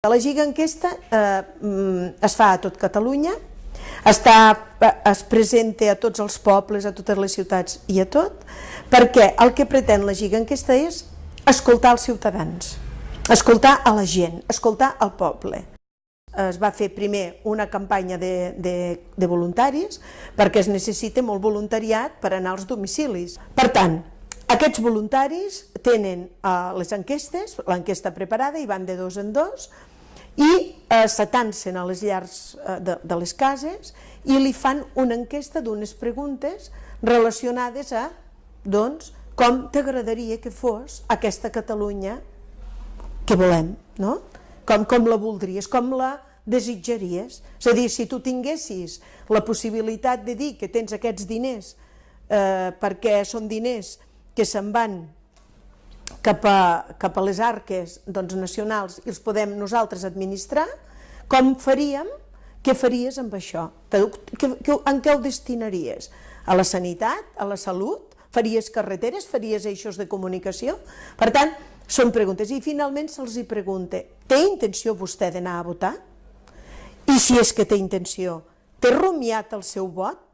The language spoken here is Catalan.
La Lliga Enquesta es fa a tot Catalunya, es presenta a tots els pobles, a totes les ciutats i a tot, perquè el que pretén la Lliga Enquesta és escoltar els ciutadans, escoltar a la gent, escoltar al poble. Es va fer primer una campanya de voluntaris, perquè es necessita molt voluntariat per anar als domicilis. Per tant, aquests voluntaris tenen les enquestes, l'enquesta preparada, i van de dos en dos, i s'atancen a les llars de les cases i li fan una enquesta d'unes preguntes relacionades a, doncs, com t'agradaria que fos aquesta Catalunya que volem, no? Com la voldries, com la desitjaries. És a dir, si tu tinguessis la possibilitat de dir que tens aquests diners perquè són diners que se'n van cap a les arques nacionals i els podem nosaltres administrar, com faríem? Què faries amb això? En què ho destinaries? A la sanitat? A la salut? Faries carreteres? Faries eixos de comunicació? Per tant, són preguntes. I finalment se'ls pregunta, té intenció vostè d'anar a votar? I si és que té intenció, té rumiat el seu vot?